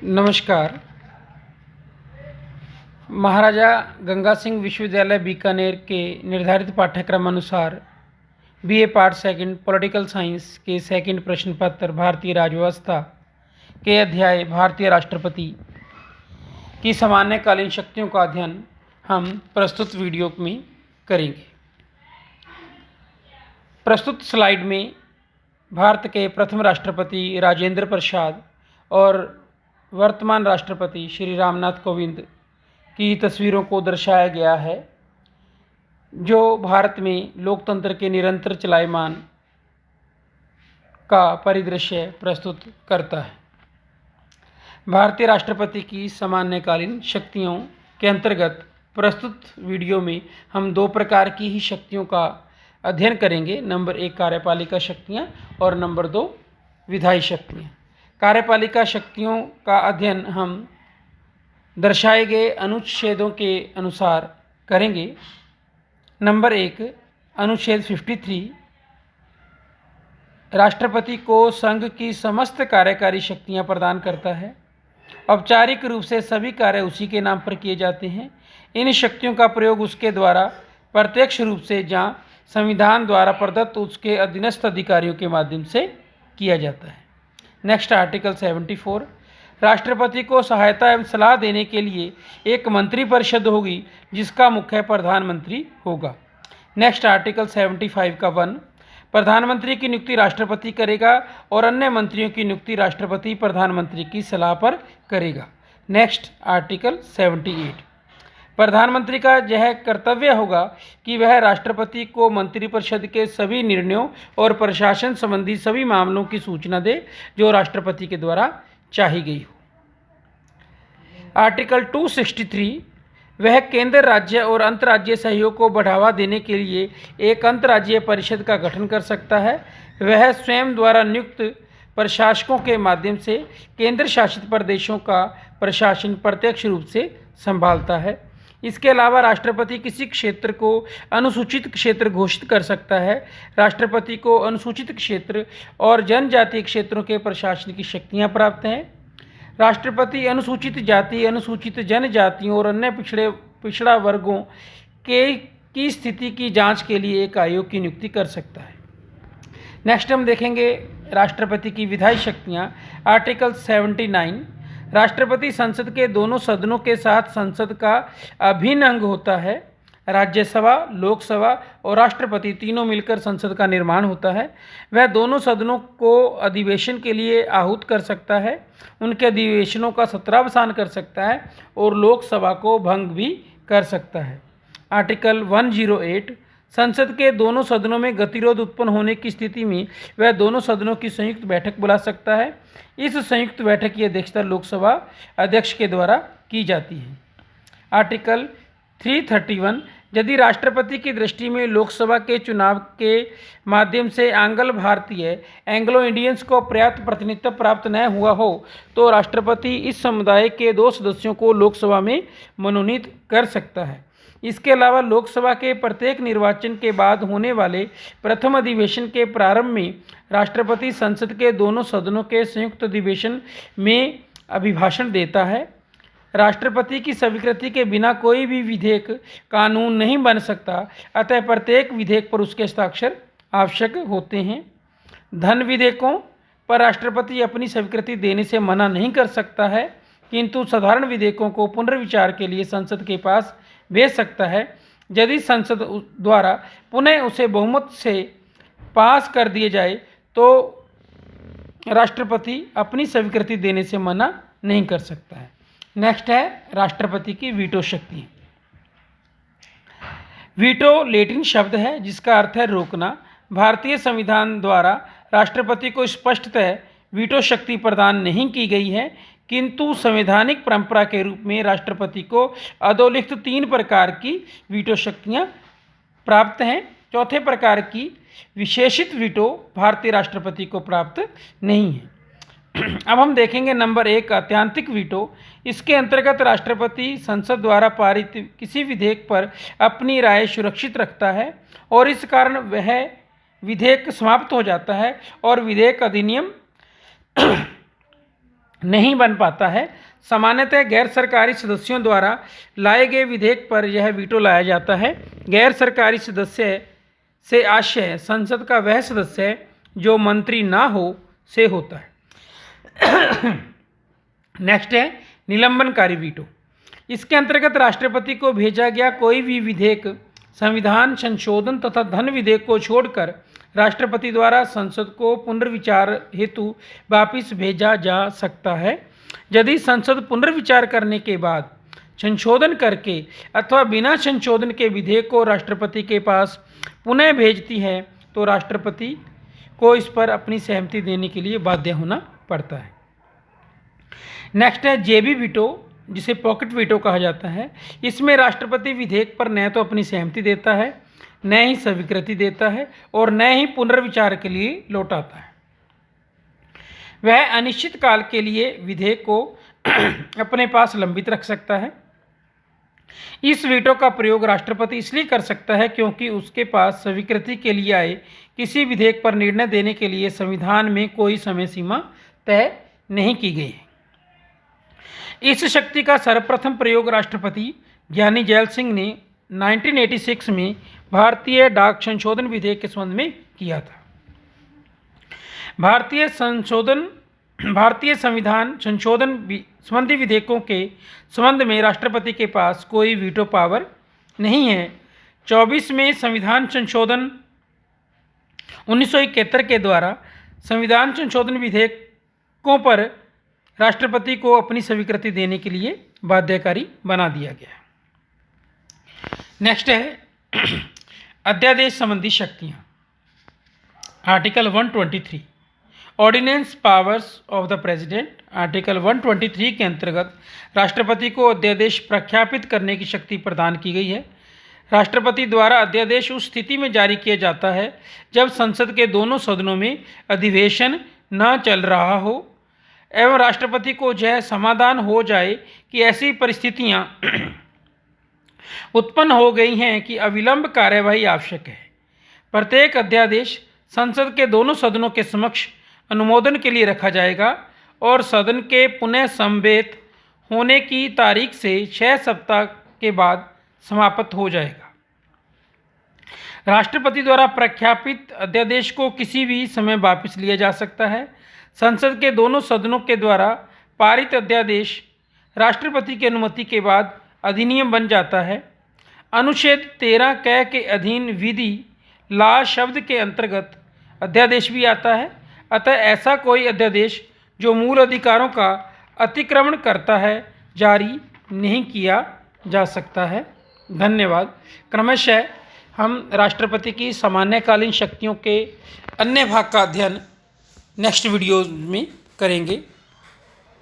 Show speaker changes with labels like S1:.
S1: नमस्कार। महाराजा गंगा सिंह विश्वविद्यालय बीकानेर के निर्धारित पाठ्यक्रम अनुसार BA part second political science के सेकंड प्रश्न पत्र भारतीय राज्यव्यवस्था के अध्याय भारतीय राष्ट्रपति की सामान्यकालीन शक्तियों का अध्ययन हम प्रस्तुत वीडियो में करेंगे। प्रस्तुत स्लाइड में भारत के प्रथम राष्ट्रपति राजेंद्र प्रसाद और वर्तमान राष्ट्रपति श्री रामनाथ कोविंद की तस्वीरों को दर्शाया गया है, जो भारत में लोकतंत्र के निरंतर चलायमान का परिदृश्य प्रस्तुत करता है। भारतीय राष्ट्रपति की सामान्यकालीन शक्तियों के अंतर्गत प्रस्तुत वीडियो में हम दो प्रकार की ही शक्तियों का अध्ययन करेंगे। नंबर 1 कार्यपालिका शक्तियाँ और नंबर 2 विधायी शक्तियाँ। कार्यपालिका शक्तियों का अध्ययन हम दर्शाए गए अनुच्छेदों के अनुसार करेंगे। नंबर 1 अनुच्छेद 53 राष्ट्रपति को संघ की समस्त कार्यकारी शक्तियां प्रदान करता है। औपचारिक रूप से सभी कार्य उसी के नाम पर किए जाते हैं। इन शक्तियों का प्रयोग उसके द्वारा प्रत्यक्ष रूप से जहाँ संविधान द्वारा प्रदत्त उसके अधीनस्थ अधिकारियों के माध्यम से किया जाता है। नेक्स्ट आर्टिकल 74 राष्ट्रपति को सहायता एवं सलाह देने के लिए एक मंत्रिपरिषद होगी जिसका मुख्य प्रधानमंत्री होगा। नेक्स्ट आर्टिकल 75 का 1 प्रधानमंत्री की नियुक्ति राष्ट्रपति करेगा और अन्य मंत्रियों की नियुक्ति राष्ट्रपति प्रधानमंत्री की सलाह पर करेगा। नेक्स्ट आर्टिकल 78 प्रधानमंत्री का यह कर्तव्य होगा कि वह राष्ट्रपति को मंत्रिपरिषद के सभी निर्णयों और प्रशासन संबंधी सभी मामलों की सूचना दे जो राष्ट्रपति के द्वारा चाही गई हो। आर्टिकल 263 वह केंद्र, राज्य और अंतर्राज्यीय सहयोग को बढ़ावा देने के लिए एक अंतर्राज्यीय परिषद का गठन कर सकता है। वह स्वयं द्वारा नियुक्त प्रशासकों के माध्यम से केंद्र शासित प्रदेशों का प्रशासन प्रत्यक्ष रूप से संभालता है। इसके अलावा राष्ट्रपति किसी क्षेत्र को अनुसूचित क्षेत्र घोषित कर सकता है। राष्ट्रपति को अनुसूचित क्षेत्र और जनजातीय क्षेत्रों के प्रशासन की शक्तियां प्राप्त हैं। राष्ट्रपति अनुसूचित जाति, अनुसूचित जनजातियों और अन्य पिछड़ा वर्गों की स्थिति की जांच के लिए एक आयोग की नियुक्ति कर सकता है। नेक्स्ट हम देखेंगे राष्ट्रपति की विधायी शक्तियां। आर्टिकल 79 राष्ट्रपति संसद के दोनों सदनों के साथ संसद का अभिन्न अंग होता है। राज्यसभा, लोकसभा और राष्ट्रपति तीनों मिलकर संसद का निर्माण होता है। वह दोनों सदनों को अधिवेशन के लिए आहूत कर सकता है, उनके अधिवेशनों का सत्रावसान कर सकता है और लोकसभा को भंग भी कर सकता है। आर्टिकल 108 संसद के दोनों सदनों में गतिरोध उत्पन्न होने की स्थिति में वह दोनों सदनों की संयुक्त बैठक बुला सकता है। इस संयुक्त बैठक की अध्यक्षता लोकसभा अध्यक्ष के द्वारा की जाती है। आर्टिकल 331 यदि राष्ट्रपति की दृष्टि में लोकसभा के चुनाव के माध्यम से आंग्ल भारतीय एंग्लो इंडियंस को पर्याप्त प्रतिनिधित्व प्राप्त न हुआ हो तो राष्ट्रपति इस समुदाय के 2 सदस्यों को लोकसभा में मनोनीत कर सकता है। इसके अलावा लोकसभा के प्रत्येक निर्वाचन के बाद होने वाले प्रथम अधिवेशन के प्रारंभ में राष्ट्रपति संसद के दोनों सदनों के संयुक्त अधिवेशन में अभिभाषण देता है। राष्ट्रपति की स्वीकृति के बिना कोई भी विधेयक कानून नहीं बन सकता, अतः प्रत्येक विधेयक पर उसके हस्ताक्षर आवश्यक होते हैं। धन विधेयकों पर राष्ट्रपति अपनी स्वीकृति देने से मना नहीं कर सकता है, किंतु साधारण विधेयकों को पुनर्विचार के लिए संसद के पास भेज सकता है। यदि संसद द्वारा पुनः उसे बहुमत से पास कर दिए जाए तो राष्ट्रपति अपनी स्वीकृति देने से मना नहीं कर सकता है। नेक्स्ट है राष्ट्रपति की वीटो शक्ति। वीटो लैटिन शब्द है जिसका अर्थ है रोकना। भारतीय संविधान द्वारा राष्ट्रपति को स्पष्टतः वीटो शक्ति प्रदान नहीं की गई है, किंतु संवैधानिक परंपरा के रूप में राष्ट्रपति को अधोलिखित 3 प्रकार की वीटो शक्तियां प्राप्त हैं। चौथे प्रकार की विशेषित वीटो भारतीय राष्ट्रपति को प्राप्त नहीं है। अब हम देखेंगे नंबर 1 आत्यांतिक वीटो। इसके अंतर्गत राष्ट्रपति संसद द्वारा पारित किसी विधेयक पर अपनी राय सुरक्षित रखता है और इस कारण वह विधेयक समाप्त हो जाता है और विधेयक अधिनियम नहीं बन पाता है। सामान्यतः गैर सरकारी सदस्यों द्वारा लाए गए विधेयक पर यह वीटो लाया जाता है। गैर सरकारी सदस्य से आशय संसद का वह सदस्य जो मंत्री ना हो से होता है। नेक्स्ट है निलंबनकारी वीटो। इसके अंतर्गत राष्ट्रपति को भेजा गया कोई भी विधेयक संविधान संशोधन तथा धन विधेयक को छोड़कर राष्ट्रपति द्वारा संसद को पुनर्विचार हेतु वापस भेजा जा सकता है। यदि संसद पुनर्विचार करने के बाद संशोधन करके अथवा बिना संशोधन के विधेयक को राष्ट्रपति के पास पुनः भेजती है तो राष्ट्रपति को इस पर अपनी सहमति देने के लिए बाध्य होना पड़ता है। नेक्स्ट है जेबी वीटो, जिसे पॉकेट वीटो कहा जाता है। इसमें राष्ट्रपति विधेयक पर न तो अपनी सहमति देता है, न ही स्वीकृति देता है और न ही पुनर्विचार के लिए लौटाता है। वह अनिश्चित काल के लिए विधेयक को अपने पास लंबित रख सकता है। इस वीटो का प्रयोग राष्ट्रपति इसलिए कर सकता है क्योंकि उसके पास स्वीकृति के लिए आए किसी विधेयक पर निर्णय देने के लिए संविधान में कोई समय सीमा तय नहीं की गई है। इस शक्ति का सर्वप्रथम प्रयोग राष्ट्रपति ज्ञानी जैल सिंह ने 1986 में भारतीय डाक संशोधन विधेयक के संबंध में किया था। भारतीय संविधान संशोधन संबंधी विधेयकों के संबंध में राष्ट्रपति के पास कोई वीटो पावर नहीं है। 24 में संविधान संशोधन 1971 के द्वारा संविधान संशोधन विधेयकों पर राष्ट्रपति को अपनी स्वीकृति देने के लिए बाध्यकारी बना दिया गया। नेक्स्ट है अध्यादेश संबंधी शक्तियाँ। Article 123 ordinance powers of the president. Article 123 के अंतर्गत राष्ट्रपति को अध्यादेश प्रख्यापित करने की शक्ति प्रदान की गई है। राष्ट्रपति द्वारा अध्यादेश उस स्थिति में जारी किया जाता है जब संसद के दोनों सदनों में अधिवेशन न चल रहा हो एवं राष्ट्रपति को यह समाधान हो जाए कि ऐसी परिस्थितियां उत्पन्न हो गई हैं कि अविलंब कार्यवाही आवश्यक है। प्रत्येक अध्यादेश संसद के दोनों सदनों के समक्ष अनुमोदन के लिए रखा जाएगा और सदन के पुनः समवेत होने की तारीख से 6 सप्ताह के बाद समाप्त हो जाएगा। राष्ट्रपति द्वारा प्रख्यापित अध्यादेश को किसी भी समय वापस लिया जा सकता है। संसद के दोनों सदनों के द्वारा पारित अध्यादेश राष्ट्रपति की अनुमति के बाद अधिनियम बन जाता है। अनुच्छेद 13 क के अधीन विधि ला शब्द के अंतर्गत अध्यादेश भी आता है। अतः ऐसा कोई अध्यादेश जो मूल अधिकारों का अतिक्रमण करता है जारी नहीं किया जा सकता है। धन्यवाद। क्रमशः हम राष्ट्रपति की सामान्यकालीन शक्तियों के अन्य भाग का अध्ययन नेक्स्ट वीडियो में करेंगे।